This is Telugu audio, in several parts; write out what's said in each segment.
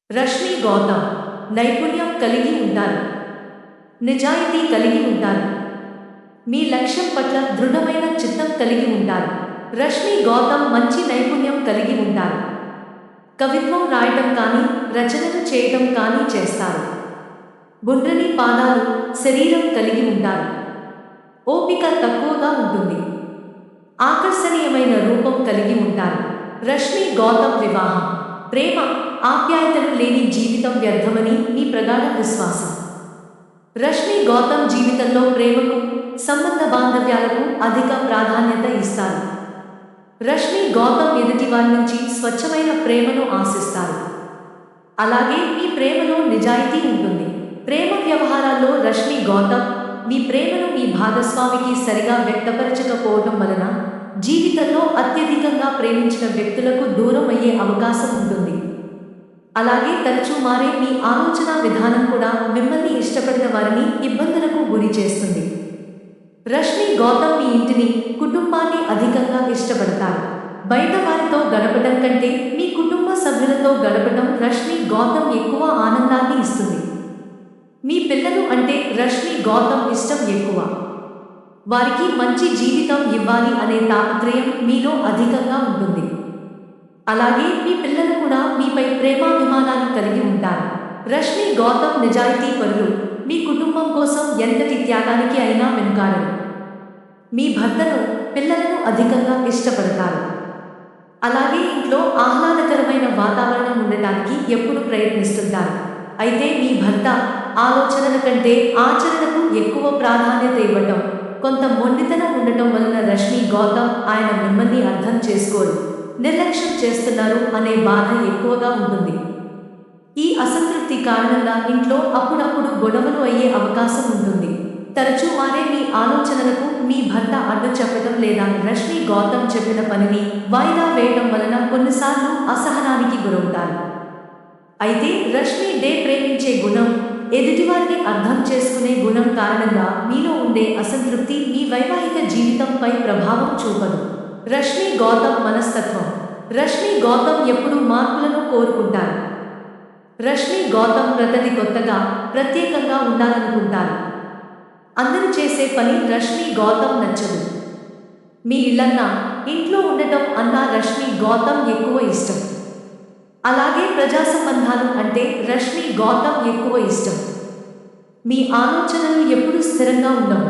రష్మి గౌతమ్ నైపుణ్యం కలిగి ఉంటారు. నిజాయితీ కలిగి ఉంటారు. మీ లక్ష్యం పట్ల దృఢమైన చిత్తం కలిగి ఉంటారు. రష్మి గౌతమ్ మంచి నైపుణ్యం కలిగి ఉంటారు. కవిత్వం రాయటం కానీ రచనలు చేయటం కానీ చేస్తారు. గుండ్రని పాదాలు, శరీరం కలిగి ఉంటారు. ఓపిక తక్కువగా ఉంటుంది. ఆకర్షణీయమైన రూపం కలిగి ఉంటారు. రష్మి గౌతమ్ వివాహం, ప్రేమ, ఆప్యాయతలు లేని జీవితం వ్యర్థమని మీ ప్రగాఢ విశ్వాసం. రష్మి గౌతమ్ జీవితంలో ప్రేమకు, సంబంధ బాంధవ్యాలకు అధిక ప్రాధాన్యత ఇస్తారు. రష్మి గౌతమ్ ఎదుటివారి నుంచి స్వచ్ఛమైన ప్రేమను ఆశిస్తారు. అలాగే మీ ప్రేమలో నిజాయితీ ఉంటుంది. ప్రేమ వ్యవహారాల్లో రష్మి గౌతమ్ మీ ప్రేమను మీ భాగస్వామికి సరిగా వ్యక్తపరచకపోవటం వలన జీవితంలో అత్యధికంగా ప్రేమించిన వ్యక్తులకు దూరం అయ్యే అవకాశం ఉంటుంది. అలాగే తరచూ మారే మీ ఆలోచన విధానం కూడా మిమ్మల్ని ఇష్టపడిన వారిని ఇబ్బందులకు గురి చేస్తుంది. రష్మి గౌతమ్ మీ ఇంటిని, కుటుంబాన్ని అధికంగా ఇష్టపడతారు. బయట వారితో గడపడం కంటే మీ కుటుంబ సభ్యులతో గడపడం రష్మి గౌతమ్ ఎక్కువ ఆనందాన్ని ఇస్తుంది. మీ పిల్లలు అంటే రష్మి గౌతమ్ ఇష్టం ఎక్కువ. వారికి మంచి జీవితం ఇవ్వాలి అనే తాపత్రయం మీలో అధికంగా ఉంటుంది. అలాగే మీ పిల్లలు కూడా మీపై ప్రేమాభిమానాన్ని కలిగి ఉంటారు. రష్మి గౌతమ్ నిజాయితీ పరులు. మీ కుటుంబం కోసం ఎంతటి త్యాగానికి అయినా వెనుకాడరు. మీ భర్తను, పిల్లలను అధికంగా ఇష్టపడతారు. అలాగే ఇంట్లో ఆహ్లాదకరమైన వాతావరణం ఉండటానికి ఎప్పుడు ప్రయత్నిస్తుంటారు. అయితే మీ భర్త ఆలోచనల కంటే ఆచరణకు ఎక్కువ ప్రాధాన్యత ఇవ్వటం, కొంత మొండితనం ఉండటం వలన రష్మి గౌతమ్ ఆయన మిమ్మల్ని అర్థం చేసుకోరు, నిర్లక్ష్యం చేస్తున్నారు అనే బాధ ఎక్కువగా ఉంటుంది. ఈ అసంతృప్తి కారణంగా ఇంట్లో అప్పుడప్పుడు గొడవలు అయ్యే అవకాశం ఉంటుంది. తరచూ మారే మీ ఆలోచనలకు మీ భర్త అడ్డు చెప్పడం లేదా రష్మి గౌతమ్ చెప్పిన పనిని వాయిదా వేయడం వలన కొన్నిసార్లు అసహనానికి గురవుతారు. అయితే రష్మి ప్రేమించే గుణం, ఎదుటివారిని అర్థం చేసుకునే గుణం కారణంగా మీలో ఉండే అసంతృప్తి మీ వైవాహిక జీవితంపై ప్రభావం చూపదు. రష్మి గౌతమ్ మనస్తత్వం. రష్మి గౌతమ్ ఎప్పుడూ మార్పులను కోరుకుంటారు. రష్మి గౌతమ్ ప్రతిదీ కొత్తగా, ప్రత్యేకంగా ఉండాలనుకుంటారు. అందరూ చేసే పని రష్మి గౌతమ్ నచ్చదు. మీ ఇళ్లన్నా, ఇంట్లో ఉండటం అన్నా రష్మి గౌతమ్ ఎక్కువ ఇష్టం. అలాగే ప్రజా సంబంధాలు అంటే రష్మి గౌతమ్ ఎక్కువ ఇష్టం. మీ ఆలోచనలు ఎప్పుడూ స్థిరంగా ఉండవు.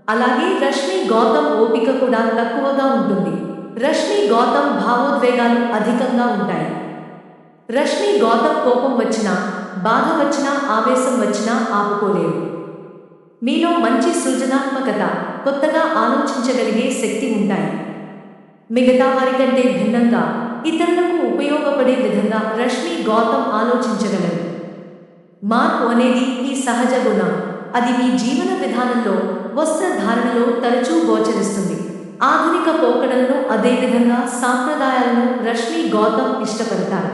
అలాగే రష్మి గౌతమ్ ఓపిక కూడా తక్కువగా ఉంటుంది. రష్మి గౌతమ్ భావోద్వేగాలు అధికంగా ఉంటాయి. రష్మి గౌతమ్ కోపం వచ్చినా, బాధ వచ్చినా, ఆవేశం వచ్చినా ఆపుకోలేరు. మీలో మంచి సృజనాత్మకత, కొత్తగా ఆలోచించగలిగే శక్తి ఉంటాయి. మిగతా వారికంటే భిన్నంగా, ఇతరులకు ఉపయోగపడే విధంగా రష్మి గౌతమ్ ఆలోచించగలరు. మార్పు అనేది మీ సహజ గుణం. అది మీ జీవన విధానంలో, వస్త్రధారణలో తరచూ గోచరిస్తుంది. ఆధునిక పోకడలను, అదేవిధంగా సాంప్రదాయాలను రష్మి గౌతమ్ ఇష్టపడతారు.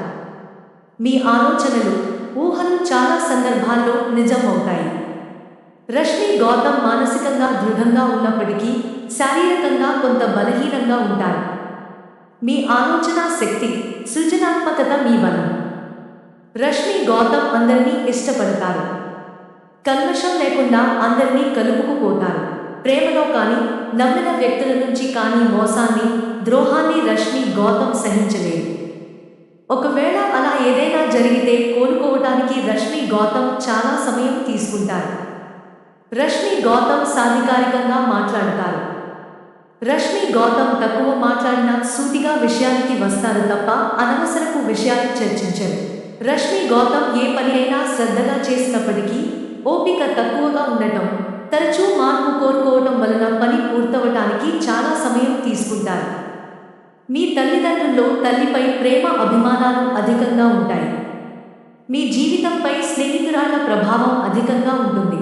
మీ ఆలోచనలు, ఊహలు చాలా సందర్భాల్లో నిజం అవుతాయి. రష్మి గౌతమ్ మానసికంగా దృఢంగా ఉన్నప్పటికీ శారీరకంగా కొంత బలహీనంగా ఉంటారు. మీ ఆలోచన శక్తి, సృజనాత్మకత మీ బలం. రష్మి గౌతమ్ అందరినీ ఇష్టపడతారు. కల్మషం లేకుండా అందరినీ కలుపుకుపోతారు. ప్రేమలో కానీ, నమ్మిన వ్యక్తుల నుంచి కానీ మోసాన్ని, ద్రోహాన్ని రష్మి గౌతమ్ సహించలేరు. ఒకవేళ అలా ఏదైనా జరిగితే కోలుకోవటానికి రష్మి గౌతమ్ చాలా సమయం తీసుకుంటారు. రష్మి గౌతమ్ సాధికారికంగా మాట్లాడతారు. రష్మి గౌతమ్ తక్కువ మాట్లాడినా సూటిగా విషయానికి వస్తారు తప్ప అనవసరపు విషయాలు చర్చించరు. రష్మి గౌతమ్ ఏ పని అయినా శ్రద్ధగా చేసినప్పటికీ ఓపిక తక్కువగా ఉండటం, తరచూ మార్పు కోరుకోవటం వలన పని పూర్తవటానికి చాలా సమయం తీసుకుంటారు. మీ తల్లిదండ్రుల్లో తల్లిపై ప్రేమ, అభిమానాలు అధికంగా ఉంటాయి. మీ జీవితంపై స్నేహితురాళ్ల ప్రభావం అధికంగా ఉంటుంది.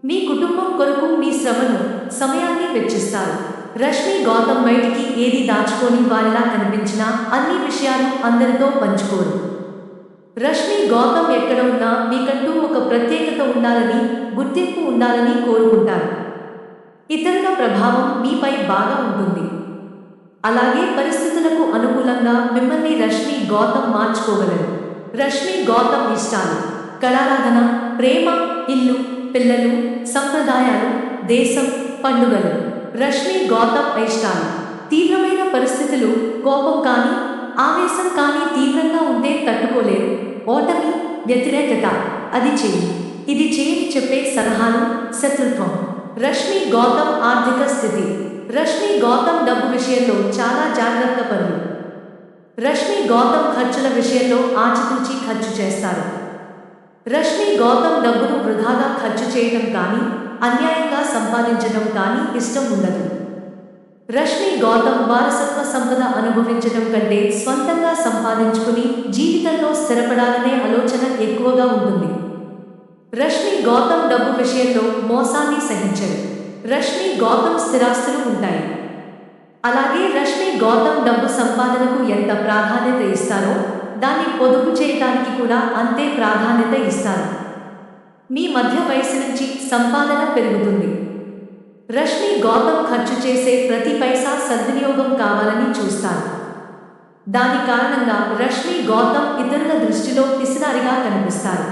మీ కుటుంబం కొరకు మీ శ్రమను, సమయాన్ని వెచ్చిస్తారు. రష్మి గౌతమ్ బయటికి ఏది దాచుకొని వారిలా కనిపించినా అన్ని విషయాలు అందరితో పంచుకోరు. రష్మి గౌతమ్ ఎక్కడ ఉన్నా మీకంటూ ఒక ప్రత్యేకత ఉండాలని, గుర్తింపు ఉండాలని కోరుకుంటారు. ఇతరుల ప్రభావం మీపై బాగా ఉంటుంది. అలాగే పరిస్థితులకు అనుకూలంగా మిమ్మల్ని రష్మి గౌతమ్ మార్చుకోగలరు. రష్మి గౌతమ్ ఇష్టాలు: కళారాధన, ప్రేమ, ఇల్లు, పిల్లలు, సంప్రదాయాలు, దేశం, పండుగలు. రష్మి గౌతమ్ అయిష్టాలు: తీవ్రమైన పరిస్థితులు, కోపం కానీ, ఆవేశం కానీ తీవ్రంగా ఉంటే తట్టుకోలేరు. ఓటమి, వ్యతిరేకత, అది చెయ్యి, ఇది చేయని చెప్పే సలహాలు, శత్రుత్వం. రష్మి గౌతమ్ ఆర్థిక స్థితి: రష్మి గౌతమ్ డబ్బు విషయంలో చాలా జాగ్రత్త పరులు. రష్మి గౌతమ్ ఖర్చుల విషయంలో ఆచితూచి ఖర్చు చేస్తారు. రష్మి గౌతమ్ డబ్బును వృధాగా ఖర్చు చేయడం కానీ, అన్యాయంగా సంపాదించడం కానీ ఇష్టం ఉండదు. రష్మి గౌతమ్ వారసత్వ సంపద అనుభవించడం కంటే స్వంతంగా సంపాదించుకుని జీవితంలో స్థిరపడాలనే ఆలోచన ఎక్కువగా ఉంటుంది. రష్మి గౌతమ్ డబ్బు విషయంలో మోసాన్ని సహించరు. రష్మి గౌతమ్ స్థిరాస్తులు ఉంటాయి. అలాగే రష్మి గౌతమ్ డబ్బు సంపాదనకు ఎంత ప్రాధాన్యత ఇస్తారో దాన్ని పొదుపు చేయడానికి కూడా అంతే ప్రాధాన్యత ఇస్తారు. మీ మధ్య వయసు నుంచి సంపాదన పెరుగుతుంది. రష్మి గౌతమ్ ఖర్చు చేసే ప్రతి పైసా సద్వినియోగం కావాలని చూస్తారు. దాని కారణంగా రష్మి గౌతమ్ ఇతరుల దృష్టిలో పిసినారిగా కనిపిస్తారు.